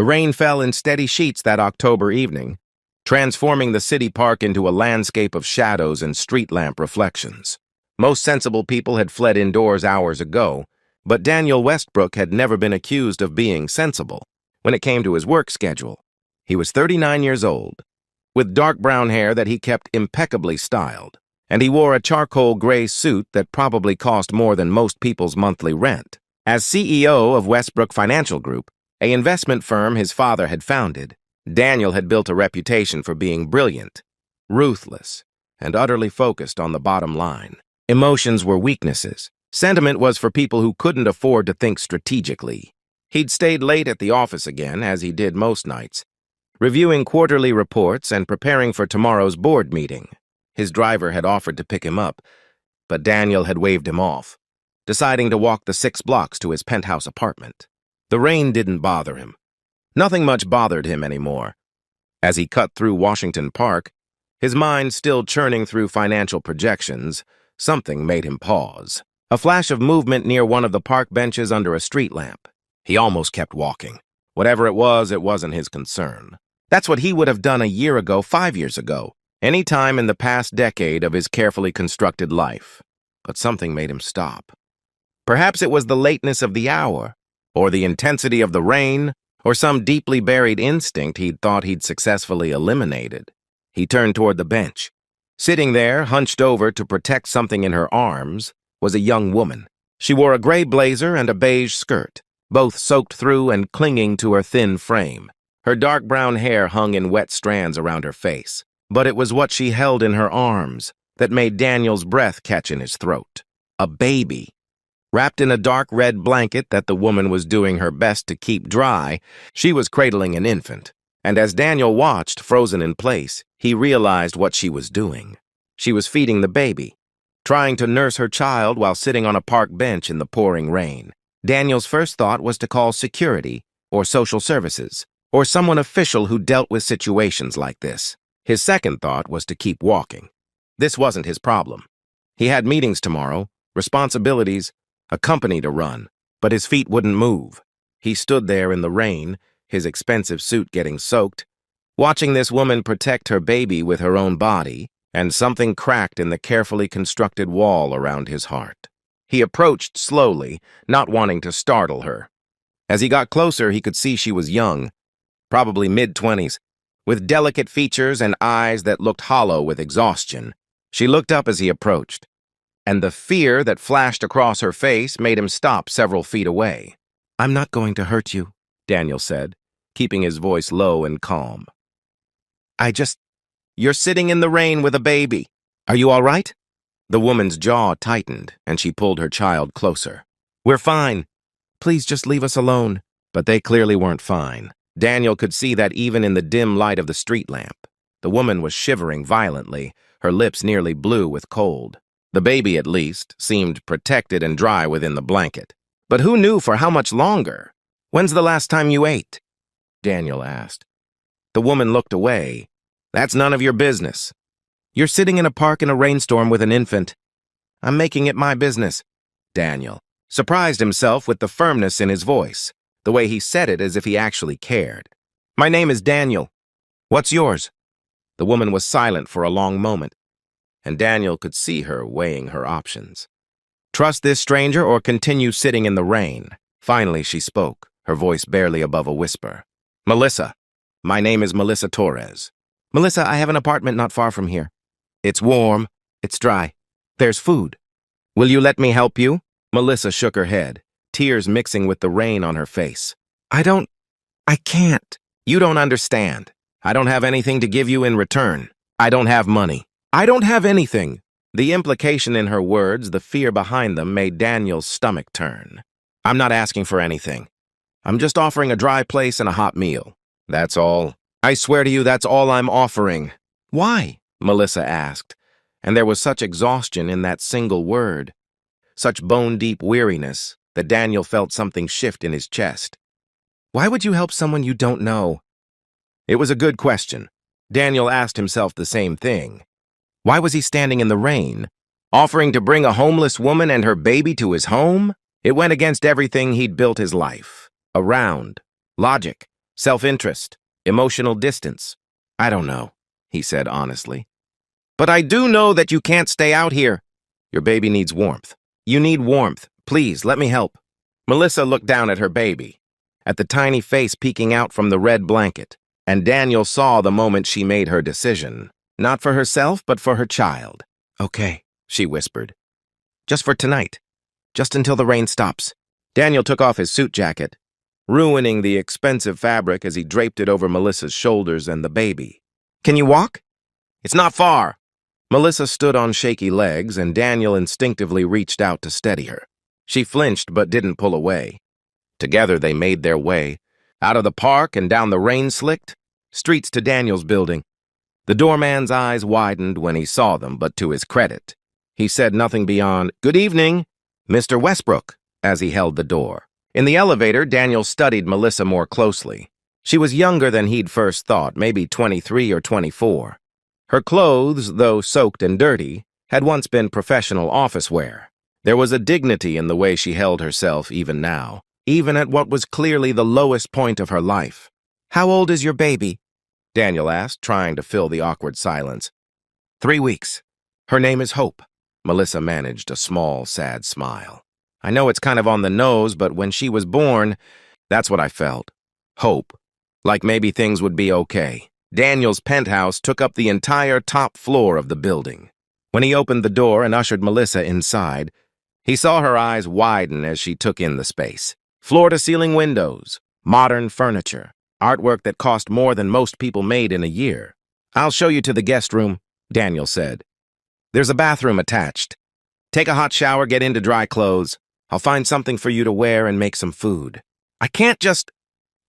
The rain fell in steady sheets that October evening, transforming the city park into a landscape of shadows and street lamp reflections. Most sensible people had fled indoors hours ago, but Daniel Westbrook had never been accused of being sensible when it came to his work schedule. He was 39 years old, with dark brown hair that he kept impeccably styled, and he wore a charcoal gray suit that probably cost more than most people's monthly rent. As CEO of Westbrook Financial Group, an investment firm his father had founded, Daniel had built a reputation for being brilliant, ruthless, and utterly focused on the bottom line. Emotions were weaknesses. Sentiment was for people who couldn't afford to think strategically. He'd stayed late at the office again, as he did most nights, reviewing quarterly reports and preparing for tomorrow's board meeting. His driver had offered to pick him up, but Daniel had waved him off, deciding to walk the 6 blocks to his penthouse apartment. The rain didn't bother him. Nothing much bothered him anymore. As he cut through Washington Park, his mind still churning through financial projections, something made him pause. A flash of movement near one of the park benches under a street lamp. He almost kept walking. Whatever it wasn't his concern. That's what he would have done a year ago, 5 years ago, any time in the past decade of his carefully constructed life. But something made him stop. Perhaps it was the lateness of the hour, or the intensity of the rain, or some deeply buried instinct he'd thought he'd successfully eliminated. He turned toward the bench. Sitting there, hunched over to protect something in her arms, was a young woman. She wore a gray blazer and a beige skirt, both soaked through and clinging to her thin frame. Her dark brown hair hung in wet strands around her face, but it was what she held in her arms that made Daniel's breath catch in his throat. A baby. Wrapped in a dark red blanket that the woman was doing her best to keep dry, she was cradling an infant. And as Daniel watched, frozen in place, he realized what she was doing. She was feeding the baby, trying to nurse her child while sitting on a park bench in the pouring rain. Daniel's first thought was to call security or social services, or someone official who dealt with situations like this. His second thought was to keep walking. This wasn't his problem. He had meetings tomorrow, responsibilities, a company to run, but his feet wouldn't move. He stood there in the rain, his expensive suit getting soaked, watching this woman protect her baby with her own body, and something cracked in the carefully constructed wall around his heart. He approached slowly, not wanting to startle her. As he got closer, he could see she was young, probably mid-20s, with delicate features and eyes that looked hollow with exhaustion. She looked up as he approached, and the fear that flashed across her face made him stop several feet away. "I'm not going to hurt you," Daniel said, keeping his voice low and calm. You're sitting in the rain with a baby. Are you all right?" The woman's jaw tightened, and she pulled her child closer. "We're fine. Please just leave us alone." But they clearly weren't fine. Daniel could see that even in the dim light of the street lamp. The woman was shivering violently, her lips nearly blue with cold. The baby, at least, seemed protected and dry within the blanket. But who knew for how much longer? "When's the last time you ate?" Daniel asked. The woman looked away. "That's none of your business. You're sitting in a park in a rainstorm with an infant. I'm making it my business." Daniel surprised himself with the firmness in his voice, the way he said it as if he actually cared. "My name is Daniel. What's yours?" The woman was silent for a long moment, and Daniel could see her weighing her options. Trust this stranger or continue sitting in the rain? Finally, she spoke, her voice barely above a whisper. "Melissa. My name is Melissa Torres." "Melissa, I have an apartment not far from here. It's warm, it's dry. There's food. Will you let me help you?" Melissa shook her head, tears mixing with the rain on her face. I can't. "You don't understand. I don't have anything to give you in return. I don't have money. I don't have anything." The implication in her words, the fear behind them, made Daniel's stomach turn. "I'm not asking for anything. I'm just offering a dry place and a hot meal. That's all. I swear to you, that's all I'm offering." "Why?" Melissa asked, and there was such exhaustion in that single word, such bone-deep weariness, that Daniel felt something shift in his chest. "Why would you help someone you don't know?" It was a good question. Daniel asked himself the same thing. Why was he standing in the rain, offering to bring a homeless woman and her baby to his home? It went against everything he'd built his life around. Logic, Self-interest? Emotional distance? I don't know, he said honestly. But I do know that you can't stay out here. Your baby needs warmth. You need warmth. Please, let me help. Melissa looked down at her baby, at the tiny face peeking out from the red blanket, and Daniel saw the moment she made her decision. Not for herself, but for her child. Okay, she whispered. Just for tonight. Just until the rain stops. Daniel took off his suit jacket, ruining the expensive fabric as he draped it over Melissa's shoulders and the baby. Can you walk? It's not far. Melissa stood on shaky legs, and Daniel instinctively reached out to steady her. She flinched but didn't pull away. Together they made their way, out of the park and down the rain-slicked streets to Daniel's building. The doorman's eyes widened when he saw them, but to his credit, he said nothing beyond, "Good evening, Mr. Westbrook," as he held the door. In the elevator, Daniel studied Melissa more closely. She was younger than he'd first thought, maybe 23 or 24. Her clothes, though soaked and dirty, had once been professional office wear. There was a dignity in the way she held herself even now, even at what was clearly the lowest point of her life. "How old is your baby?" Daniel asked, trying to fill the awkward silence. 3 weeks. Her name is Hope. Melissa managed a small, sad smile. I know it's kind of on the nose, but when she was born, that's what I felt. Hope. Like maybe things would be okay. Daniel's penthouse took up the entire top floor of the building. When he opened the door and ushered Melissa inside, he saw her eyes widen as she took in the space. Floor-to-ceiling windows, modern furniture, artwork that cost more than most people made in a year. "I'll show you to the guest room," Daniel said. "There's a bathroom attached. Take a hot shower, get into dry clothes. I'll find something for you to wear and make some food." "I can't just—"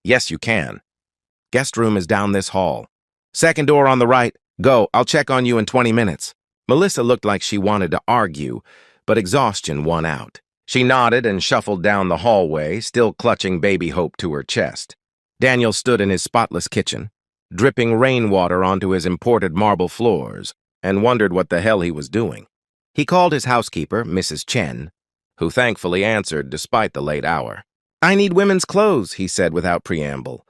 "Yes, you can. Guest room is down this hall. Second door on the right. Go, I'll check on you in 20 minutes. Melissa looked like she wanted to argue, but exhaustion won out. She nodded and shuffled down the hallway, still clutching baby Hope to her chest. Daniel stood in his spotless kitchen, dripping rainwater onto his imported marble floors, and wondered what the hell he was doing. He called his housekeeper, Mrs. Chen, who thankfully answered despite the late hour. "I need women's clothes," he said without preamble.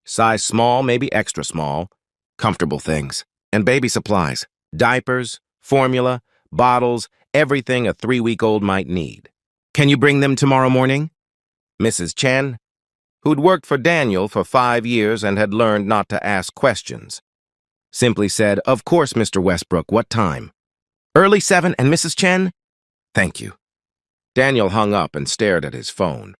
"Size small, maybe extra small. Comfortable things. And baby supplies. Diapers, formula, bottles, everything a 3-week-old might need. Can you bring them tomorrow morning?" Mrs. Chen, who'd worked for Daniel for 5 years and had learned not to ask questions, simply said, "Of course, Mr. Westbrook, what time?" "Early 7, and Mrs. Chen?" "Thank you." Daniel hung up and stared at his phone.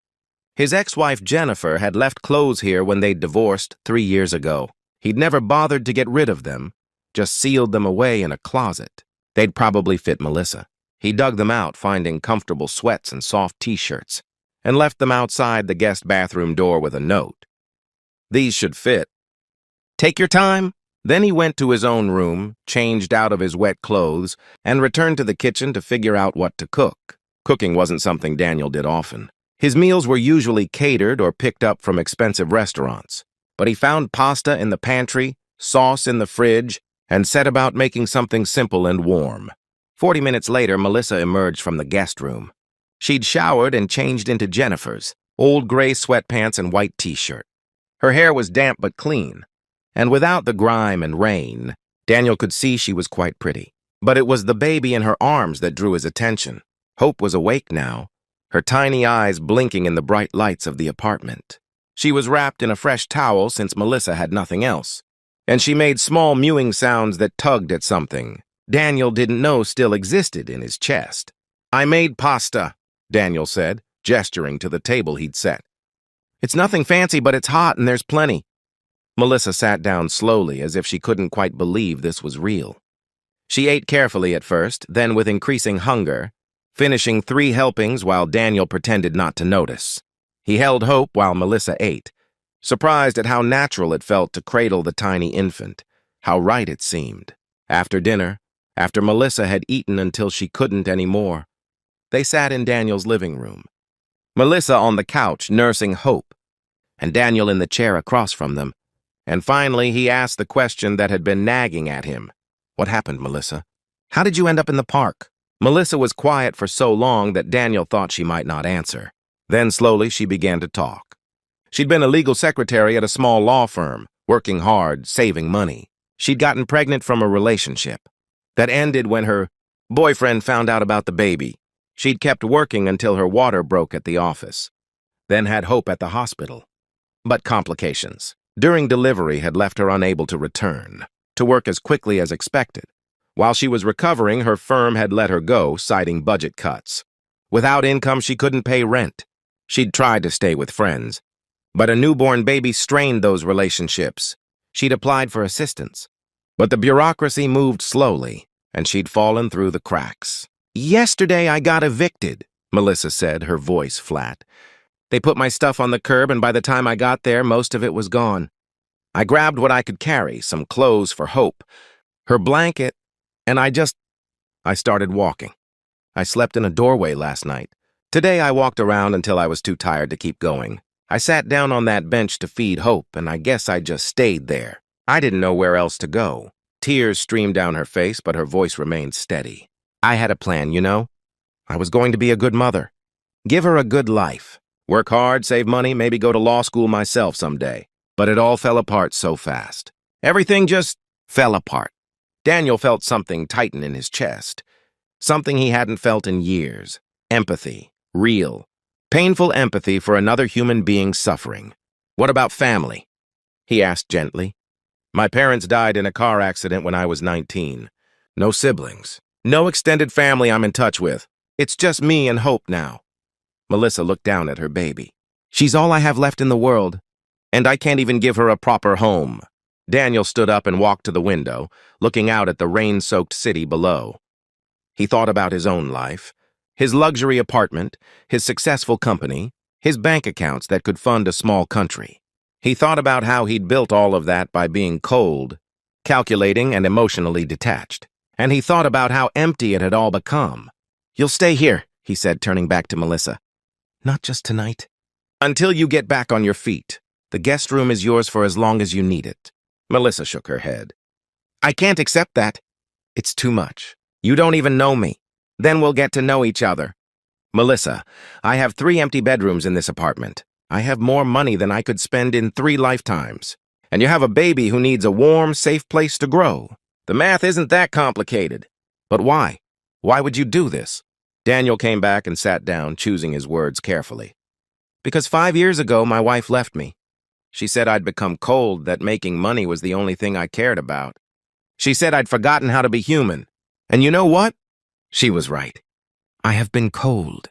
His ex-wife Jennifer had left clothes here when they'd divorced 3 years ago. He'd never bothered to get rid of them, just sealed them away in a closet. They'd probably fit Melissa. He dug them out, finding comfortable sweats and soft t-shirts, and left them outside the guest bathroom door with a note. "These should fit. Take your time." Then he went to his own room, changed out of his wet clothes, and returned to the kitchen to figure out what to cook. Cooking wasn't something Daniel did often. His meals were usually catered or picked up from expensive restaurants. But he found pasta in the pantry, sauce in the fridge, and set about making something simple and warm. 40 minutes later, Melissa emerged from the guest room. She'd showered and changed into Jennifer's, old gray sweatpants and white t-shirt. Her hair was damp but clean, and without the grime and rain, Daniel could see she was quite pretty. But it was the baby in her arms that drew his attention. Hope was awake now, her tiny eyes blinking in the bright lights of the apartment. She was wrapped in a fresh towel since Melissa had nothing else, and she made small mewing sounds that tugged at something Daniel didn't know still existed in his chest. "I made pasta," Daniel said, gesturing to the table he'd set. "It's nothing fancy, but it's hot and there's plenty." Melissa sat down slowly, as if she couldn't quite believe this was real. She ate carefully at first, then with increasing hunger, finishing 3 helpings while Daniel pretended not to notice. He held Hope while Melissa ate, surprised at how natural it felt to cradle the tiny infant, how right it seemed. After dinner, after Melissa had eaten until she couldn't anymore, they sat in Daniel's living room. Melissa on the couch nursing Hope, and Daniel in the chair across from them. And finally, he asked the question that had been nagging at him. "What happened, Melissa? How did you end up in the park?" Melissa was quiet for so long that Daniel thought she might not answer. Then slowly she began to talk. She'd been a legal secretary at a small law firm, working hard, saving money. She'd gotten pregnant from a relationship that ended when her boyfriend found out about the baby. She'd kept working until her water broke at the office, then had hope at the hospital. But complications during delivery had left her unable to return to work as quickly as expected. While she was recovering, her firm had let her go, citing budget cuts. Without income, she couldn't pay rent. She'd tried to stay with friends, but a newborn baby strained those relationships. She'd applied for assistance, but the bureaucracy moved slowly, and she'd fallen through the cracks. "Yesterday I got evicted," Melissa said, her voice flat. "They put my stuff on the curb, and by the time I got there, most of it was gone. I grabbed what I could carry, some clothes for Hope, her blanket, and I started walking. I slept in a doorway last night. Today I walked around until I was too tired to keep going. I sat down on that bench to feed Hope, and I guess I just stayed there. I didn't know where else to go." Tears streamed down her face, but her voice remained steady. "I had a plan, you know. I was going to be a good mother. Give her a good life. Work hard, save money, maybe go to law school myself someday. But it all fell apart so fast. Everything just fell apart." Daniel felt something tighten in his chest. Something he hadn't felt in years. Empathy. Real. Painful empathy for another human being suffering. "What about family?" he asked gently. "My parents died in a car accident when I was 19. No siblings. No extended family I'm in touch with. It's just me and Hope now." Melissa looked down at her baby. "She's all I have left in the world, and I can't even give her a proper home." Daniel stood up and walked to the window, looking out at the rain-soaked city below. He thought about his own life, his luxury apartment, his successful company, his bank accounts that could fund a small country. He thought about how he'd built all of that by being cold, calculating, and emotionally detached. And he thought about how empty it had all become. "You'll stay here," he said, turning back to Melissa. "Not just tonight. Until you get back on your feet. The guest room is yours for as long as you need it." Melissa shook her head. "I can't accept that. It's too much. You don't even know me. Then we'll get to know each other." "Melissa, I have 3 empty bedrooms in this apartment. I have more money than I could spend in 3 lifetimes. And you have a baby who needs a warm, safe place to grow. The math isn't that complicated. But why? Why would you do this?" Daniel came back and sat down, choosing his words carefully. "Because 5 years ago, my wife left me. She said I'd become cold, that making money was the only thing I cared about. She said I'd forgotten how to be human. And you know what? She was right. I have been cold.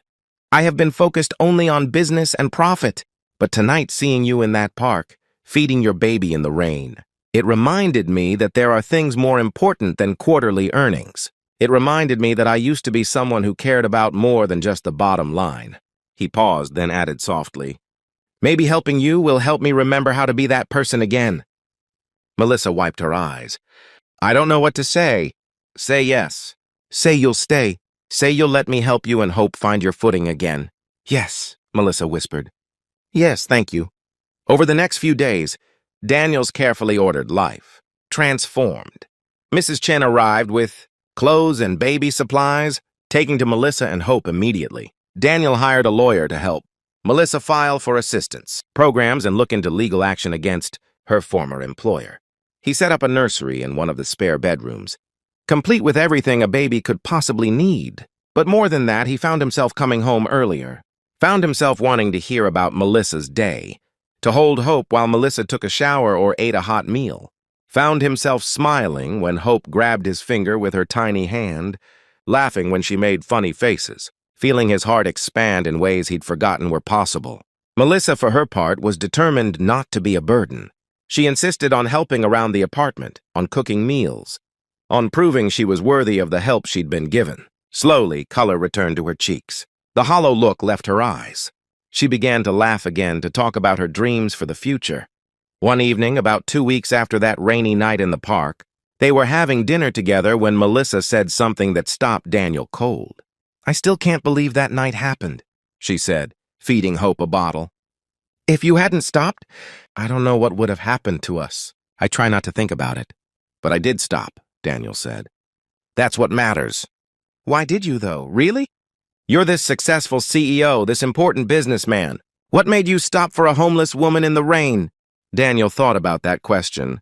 I have been focused only on business and profit. But tonight, seeing you in that park, feeding your baby in the rain, it reminded me that there are things more important than quarterly earnings. It reminded me that I used to be someone who cared about more than just the bottom line." He paused, then added softly, "Maybe helping you will help me remember how to be that person again." Melissa wiped her eyes. "I don't know what to say. Say yes. Say you'll stay. Say you'll let me help you and Hope find your footing again." "Yes," Melissa whispered. "Yes, thank you." Over the next few days, Daniel's carefully ordered life transformed. Mrs. Chen arrived with clothes and baby supplies, taking to Melissa and Hope immediately. Daniel hired a lawyer to help Melissa file for assistance programs and look into legal action against her former employer. He set up a nursery in one of the spare bedrooms, complete with everything a baby could possibly need. But more than that, he found himself coming home earlier, found himself wanting to hear about Melissa's day, to hold Hope while Melissa took a shower or ate a hot meal, found himself smiling when Hope grabbed his finger with her tiny hand, laughing when she made funny faces, feeling his heart expand in ways he'd forgotten were possible. Melissa, for her part, was determined not to be a burden. She insisted on helping around the apartment, on cooking meals, on proving she was worthy of the help she'd been given. Slowly, color returned to her cheeks. The hollow look left her eyes. She began to laugh again, to talk about her dreams for the future. One evening, about 2 weeks after that rainy night in the park, they were having dinner together when Melissa said something that stopped Daniel cold. "I still can't believe that night happened," she said, feeding Hope a bottle. "If you hadn't stopped, I don't know what would have happened to us." "I try not to think about it. But I did stop," Daniel said. "That's what matters." "Why did you, though? Really? You're this successful CEO, this important businessman. What made you stop for a homeless woman in the rain? Daniel thought about that question,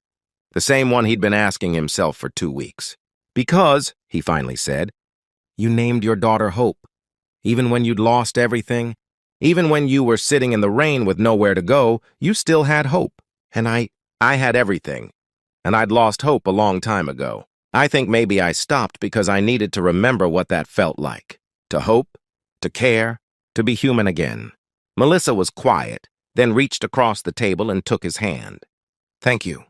the same one he'd been asking himself for 2 weeks. Because, he finally said, you named your daughter Hope. Even when you'd lost everything, even when you were sitting in the rain with nowhere to go, you still had hope. And I had everything. And I'd lost hope a long time ago. I think maybe I stopped because I needed to remember what that felt like. To hope, to care, to be human again. Melissa was quiet, then reached across the table and took his hand. Thank you.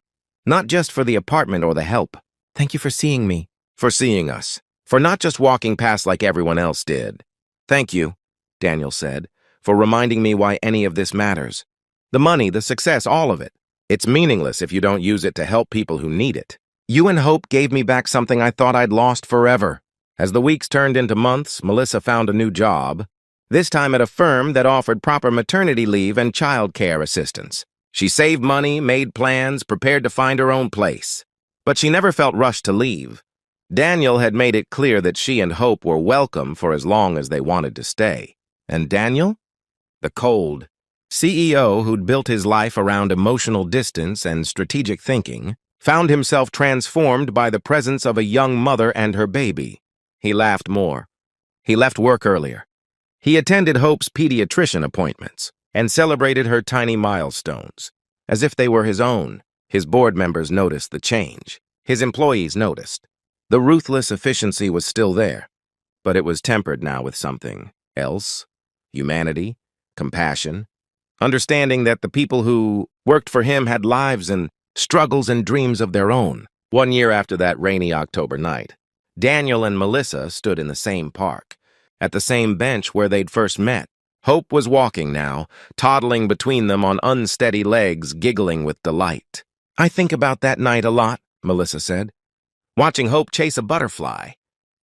Not just for the apartment or the help. Thank you for seeing me. For seeing us. For not just walking past like everyone else did. Thank you, Daniel said, for reminding me why any of this matters. The money, the success, all of it. It's meaningless if you don't use it to help people who need it. You and Hope gave me back something I thought I'd lost forever. As the weeks turned into months, Melissa found a new job, this time at a firm that offered proper maternity leave and child care assistance. She saved money, made plans, prepared to find her own place. But she never felt rushed to leave. Daniel had made it clear that she and Hope were welcome for as long as they wanted to stay. And Daniel? The cold CEO who'd built his life around emotional distance and strategic thinking, found himself transformed by the presence of a young mother and her baby. He laughed more. He left work earlier. He attended Hope's pediatrician appointments and celebrated her tiny milestones, as if they were his own. His board members noticed the change. His employees noticed. The ruthless efficiency was still there, but it was tempered now with something else. Humanity, compassion, understanding that the people who worked for him had lives and struggles and dreams of their own. 1 year after that rainy October night, Daniel and Melissa stood in the same park, at the same bench where they'd first met. Hope was walking now, toddling between them on unsteady legs, giggling with delight. I think about that night a lot, Melissa said. Watching Hope chase a butterfly.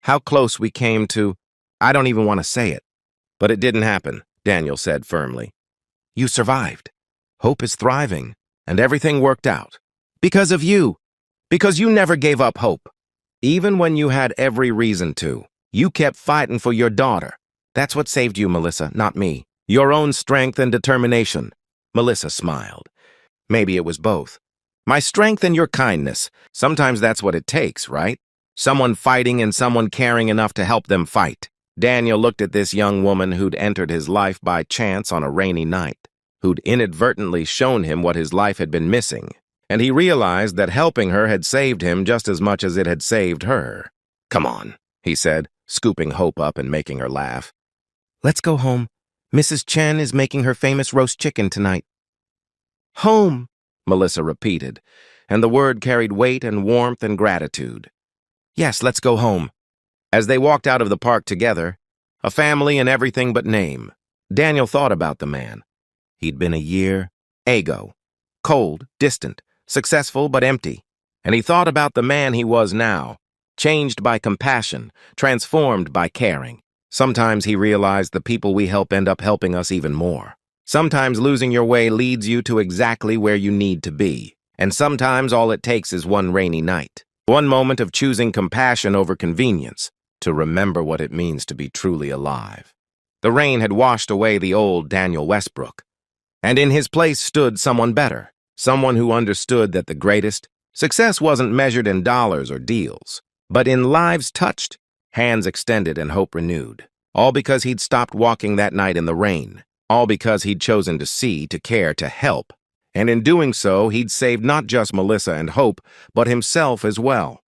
How close we came to, I don't even want to say it. But it didn't happen, Daniel said firmly. You survived. Hope is thriving, and everything worked out. Because of you. Because you never gave up hope. Even when you had every reason to, you kept fighting for your daughter. That's what saved you, Melissa, not me. Your own strength and determination. Melissa smiled. Maybe it was both. My strength and your kindness. Sometimes that's what it takes, right? Someone fighting and someone caring enough to help them fight. Daniel looked at this young woman who'd entered his life by chance on a rainy night, who'd inadvertently shown him what his life had been missing, and he realized that helping her had saved him just as much as it had saved her. Come on, he said, scooping Hope up and making her laugh. Let's go home. Mrs. Chen is making her famous roast chicken tonight. Home, Melissa repeated, and the word carried weight and warmth and gratitude. Yes, let's go home. As they walked out of the park together, a family in everything but name, Daniel thought about the man. He'd been a year, ego, cold, distant, successful but empty. And he thought about the man he was now, changed by compassion, transformed by caring. Sometimes he realized the people we help end up helping us even more. Sometimes losing your way leads you to exactly where you need to be. And sometimes all it takes is one rainy night, one moment of choosing compassion over convenience, to remember what it means to be truly alive. The rain had washed away the old Daniel Westbrook, and in his place stood someone better, someone who understood that the greatest success wasn't measured in dollars or deals, but in lives touched, hands extended and hope renewed. All because he'd stopped walking that night in the rain, all because he'd chosen to see, to care, to help, and in doing so, he'd saved not just Melissa and Hope, but himself as well.